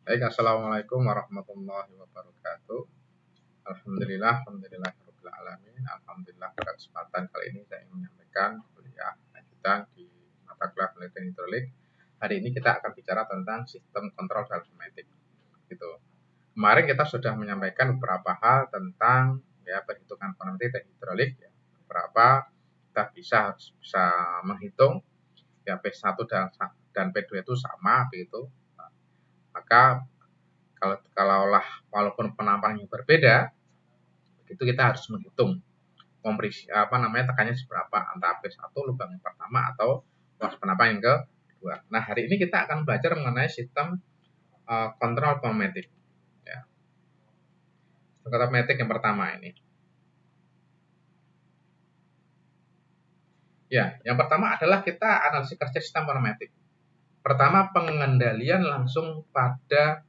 Baik, assalamualaikum warahmatullahi wabarakatuh. Alhamdulillah alamin. Alhamdulillah pada kesempatan kali ini saya ingin menyampaikan kuliah lanjutan di mata kuliah penelitian hidrolik. Hari ini kita akan bicara tentang sistem kontrol pneumatik. Gitu. Kemarin kita sudah menyampaikan beberapa hal tentang perhitungan pneumatik dan hidrolik. Ya. Beberapa kita bisa menghitung ya P1 dan P2 itu sama begitu. Maka kalaulah walaupun penamparannya berbeda, itu kita harus menghitung kompresi tekannya seberapa antara P1 lubang yang pertama atau luas penamparan yang kedua. Nah, hari ini kita akan belajar mengenai sistem kontrol pneumatik. Ya. Sistem kontrol pneumatik yang pertama ini. Ya, yang pertama adalah kita analisis kerja sistem pneumatik. Pertama, pengendalian langsung pada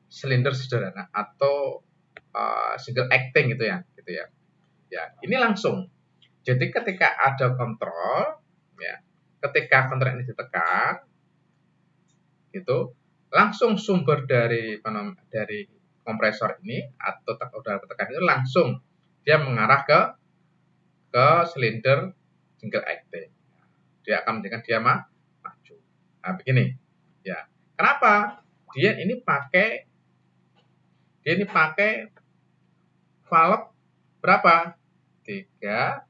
silinder sederhana atau single acting gitu ya. Ya, ini langsung. Jadi ketika ada kontrol, ya, ketika kontrol ini ditekan, itu langsung sumber dari kompresor ini atau udara bertekan itu langsung dia mengarah ke silinder single acting. Dia akan menjadikan dia maju. Nah, begini. Ya. Kenapa? Dia ini pakai valve berapa? 3/2.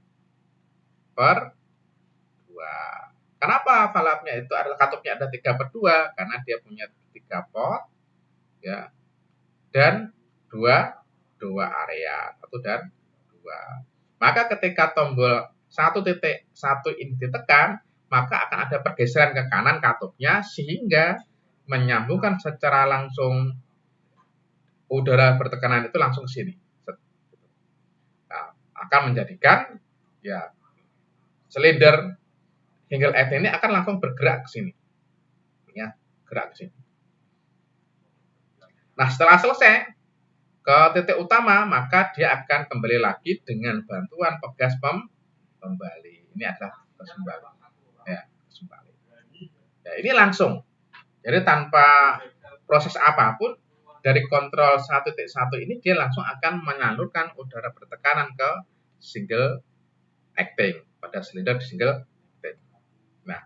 Kenapa valve-nya itu adalah katupnya ada 3/2? Karena dia punya 3 pot ya. Dan dua area, 1 dan 2. Maka ketika tombol 1.1 ini ditekan, maka akan ada pergeseran ke kanan katupnya sehingga menyambungkan secara langsung udara bertekanan itu langsung ke sini. Nah, akan menjadikan ya silinder single acting ini akan langsung bergerak ke sini. Ya, gerak ke sini. Nah, setelah selesai ke titik utama, maka dia akan kembali lagi dengan bantuan pegas pembali. Ini adalah pegas pembali. Ya, pegas pembali. Ya, ini langsung. Jadi tanpa proses apapun dari kontrol 1.1 ini dia langsung akan menyalurkan udara bertekanan ke single acting pada silinder single acting. Nah,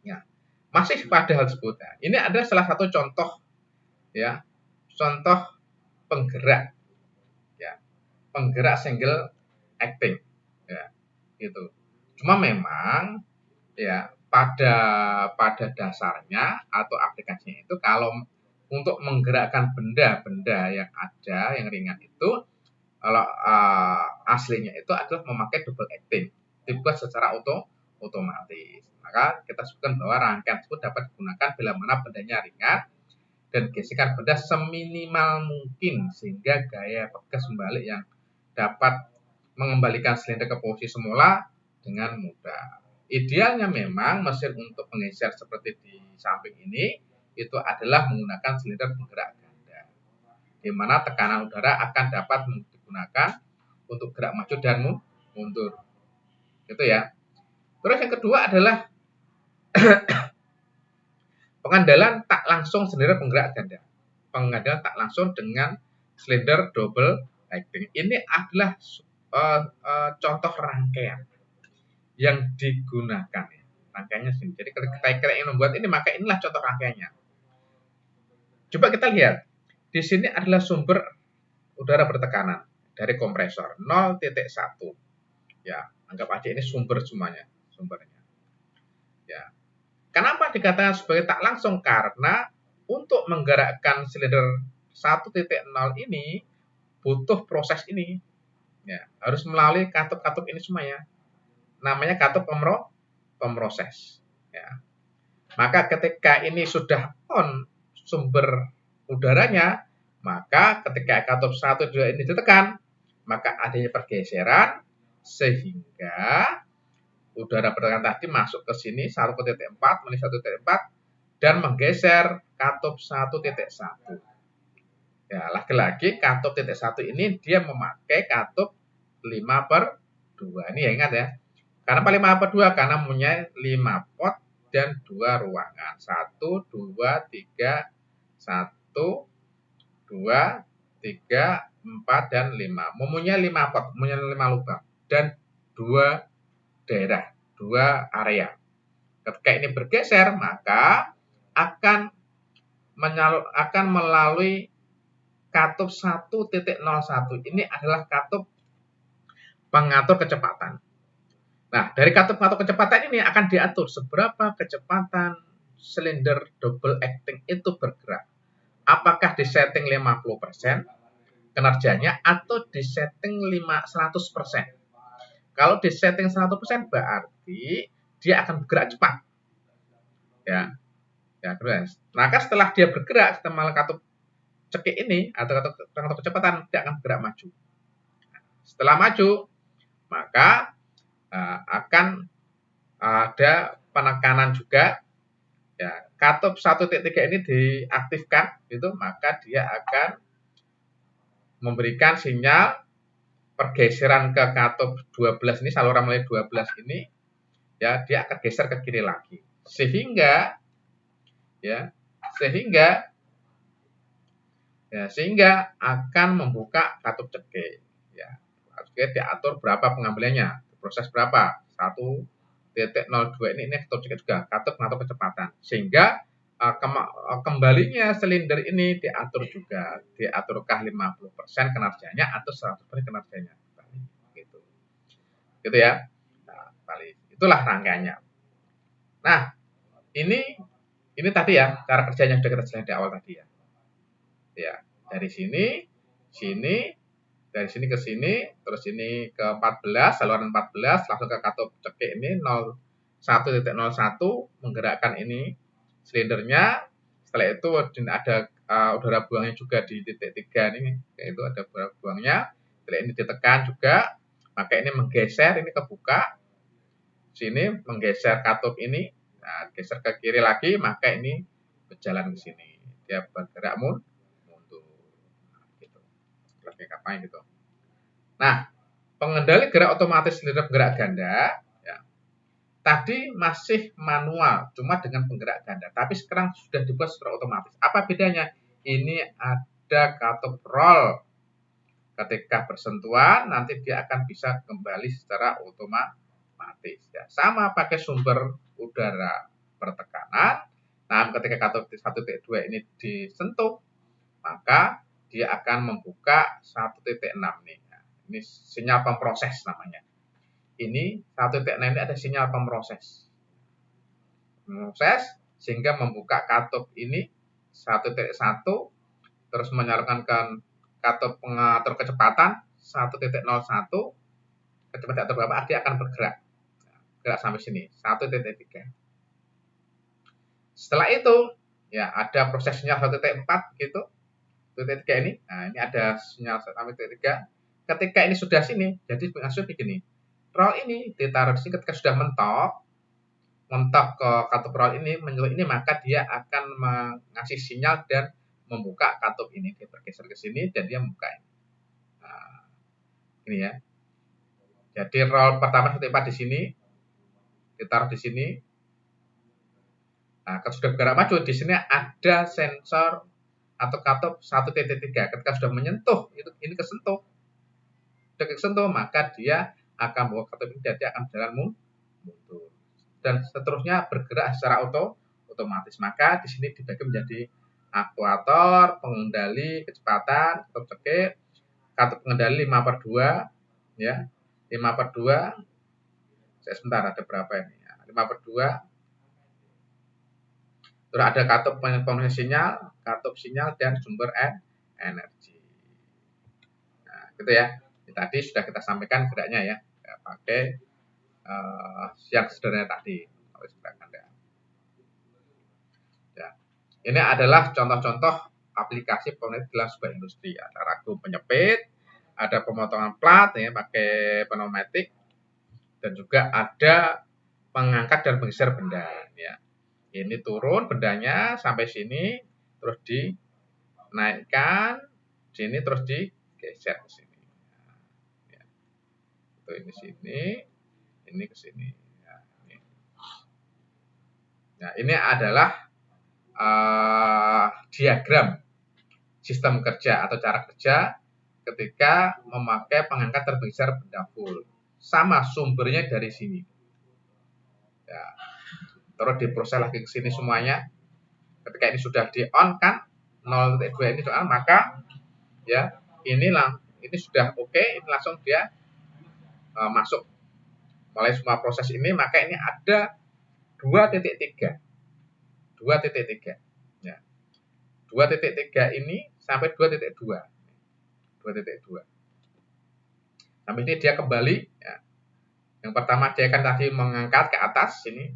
ya, masih pada hal tersebut. Nah, ini adalah salah satu contoh ya, contoh penggerak ya, penggerak single acting ya, gitu. Cuma memang ya pada dasarnya atau aplikasinya itu kalau untuk menggerakkan benda-benda yang ada yang ringan itu kalau aslinya itu adalah memakai double acting dibuat secara otomatis. Maka kita sebutkan bahwa rangkaian tersebut dapat digunakan bila mana bendanya ringan dan gesekan benda seminimal mungkin sehingga gaya pegas kembali yang dapat mengembalikan silinder ke posisi semula dengan mudah. Idealnya memang mesin untuk menggeser seperti di samping ini itu adalah menggunakan silinder penggerak ganda, di mana tekanan udara akan dapat digunakan untuk gerak maju dan mundur. Gitu ya. Terus yang kedua adalah pengandalan tak langsung silinder penggerak ganda. Pengandalan tak langsung dengan silinder double acting. Ini adalah contoh rangkaian yang digunakan. Rangkaiannya sini. Jadi kalau kita ingin membuat ini, maka inilah contoh rangkaiannya. Coba kita lihat. Di sini adalah sumber udara bertekanan dari kompresor 0.1. Ya, anggap aja ini sumbernya. Ya. Kenapa dikatakan sebagai tak langsung? Karena untuk menggerakkan silinder 1.0 ini butuh proses ini. Ya, harus melalui katup-katup ini semua ya. Namanya katup pemroses. Ya. Maka ketika ini sudah on sumber udaranya, maka ketika katup 1 2 ini ditekan, maka adanya pergeseran sehingga udara bertekanan tadi masuk ke sini 1.4 menuju 1.4 dan menggeser katup 1.1. Ya, lagi-lagi katup titik 1 ini dia memakai katup 5/2. Ini ya ingat ya. Kenapa 5/2? Karena mempunyai 5 pot dan 2 ruangan. 1, 2, 3, 1, 2, 3, 4, dan 5. Mempunyai 5 pot, mempunyai 5 lubang. Dan 2 daerah, 2 area. Ketika ini bergeser, maka akan melalui katup 1.01. Ini adalah katup pengatur kecepatan. Nah, dari katup pengatur kecepatan ini akan diatur seberapa kecepatan silinder double acting itu bergerak. Apakah disetting 50% kinerjanya atau disetting 100%. Kalau disetting 100% berarti dia akan bergerak cepat. Ya. Ya, terus. Maka setelah dia bergerak, setelah katup cekik ini atau katup kecepatan, dia akan bergerak maju. Setelah maju, maka akan ada penekanan juga. Ya, katup 1.3 ini diaktifkan, gitu, maka dia akan memberikan sinyal pergeseran ke katup 12 ini, saluran mulai 12 ini, ya, dia akan geser ke kiri lagi, sehingga akan membuka katup cekik. Ya, katup diatur berapa pengambilannya, proses berapa, 1.02 ini katup cekik juga, katup pengatur kecepatan, sehingga kembalinya silinder ini diatur juga, diaturkah 50% kinerjanya atau 100% kinerjanya, gitu ya. Nah, balik, itulah rangkaiannya. Nah, ini tadi ya cara kerjanya sudah kita jelaskan di awal tadi ya. Ya, dari sini, dari sini ke sini, terus ini ke 14, saluran 14, langsung ke katup cekik ini 1.01, menggerakkan ini silindernya. Setelah itu ada udara buangnya juga di titik 3 ini, yaitu ada udara buangnya. Setelah ini ditekan juga, maka ini menggeser, ini kebuka. Sini menggeser katup ini, nah, geser ke kiri lagi, maka ini berjalan ke sini. Dia bergerak mundur. Gitu. Lebih kapan gitu. Nah, pengendali gerak otomatis silinder penggerak ganda, ya, tadi masih manual, cuma dengan penggerak ganda. Tapi sekarang sudah dibuat secara otomatis. Apa bedanya? Ini ada katup roll. Ketika bersentuhan, nanti dia akan bisa kembali secara otomatis. Ya. Sama pakai sumber udara bertekanan. Nah, ketika katup 1.2 ini disentuh, maka dia akan membuka 1.6 nih. Nah, ini sinyal pemproses namanya. Ini 1.6 ini ada sinyal pemproses. Proses sehingga membuka katup ini 1.1, terus menyalurkan ke katup pengatur kecepatan 1.01, kecepatan berapa dia akan bergerak. Gerak sampai sini 1.3. Setelah itu ya ada proses sinyal 1.4 gitu. 1.3 ini. Nah, ini ada sinyal sampai 1.3. Ketika ini sudah sini, jadi maksudnya begini. Roll ini ditaruh di sini ketika sudah mentok ke katup roll ini, menyentuh ini, maka dia akan mengasih sinyal dan membuka katup ini. Dia bergeser ke sini dan dia membuka ini. Nah, ini ya. Jadi roll pertama 1.4 di sini, ditaruh di sini. Nah, kalau sudah bergerak maju, di sini ada sensor atau katup 1.3. Ketika sudah menyentuh, ini kesentuh. Sudah kesentuh, maka dia akan bawa katup ini dan dia akan jalan mundur. Dan seterusnya bergerak secara otomatis. Maka di sini dibagi menjadi aktuator, pengendali kecepatan, katup cekik, katup pengendali 5/2, ya, 5/2. Sebentar, ada berapa ini? 5/2. Terus ada katup pemrosesan sinyal, katup sinyal, dan sumber energi. Nah, gitu ya. Tadi sudah kita sampaikan geraknya ya, pakai yang sederhana tadi. Ya. Ini adalah contoh-contoh aplikasi pemrosesan dalam sebuah industri. Ada ragum penyepit, ada pemotongan plat ya pakai pneumatik, dan juga ada mengangkat dan menggeser benda. Ya. Ini turun bendanya sampai sini, terus dinaikkan sini, terus digeser ke sini. Ya. Itu ini sini, ini ke sini. Ya, ini. Nah, ini adalah diagram sistem kerja atau cara kerja ketika memakai pengangkat terbesar benda full. Sama sumbernya dari sini. Ya. Terus diproses lagi ke sini semuanya. Ketika ini sudah di on kan 0.2 ini soal, maka ya ini sudah oke, ini langsung dia masuk mulai semua proses ini, maka ini ada 2.3 ya. 2.3 ini sampai 2.2 sampai ini dia kembali ya. Yang pertama dia kan tadi mengangkat ke atas, ini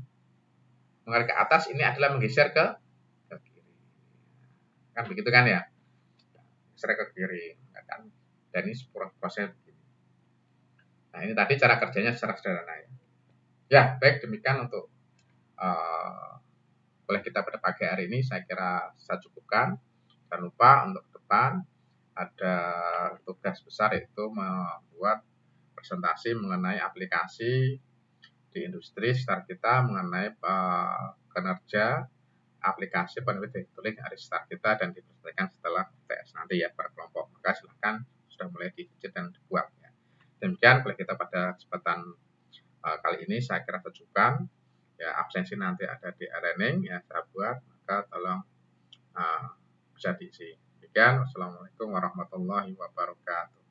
mengangkat ke atas, ini adalah menggeser ke kiri kan, begitu kan ya, geser ke kiri kan, dan ini prosesnya begini. Nah, ini tadi cara kerjanya secara sederhana ya. Ya, baik, demikian untuk oleh kita pada pagi hari ini. Saya kira saya cukupkan. Jangan lupa untuk ke depan ada tugas besar, yaitu membuat presentasi mengenai aplikasi di industri sekitar kita, mengenai kinerja aplikasi penelitian tooling dari start kita dan dipresentasikan setelah TS nanti ya per kelompok. Maka silahkan sudah mulai dicicil dan dibuat ya. Demikian oleh kita pada kesempatan kali ini saya kira cukupkan. Ya, absensi nanti ada di e-learning ya saya buat, maka tolong bisa diisi. Demikian, wassalamualaikum warahmatullahi wabarakatuh.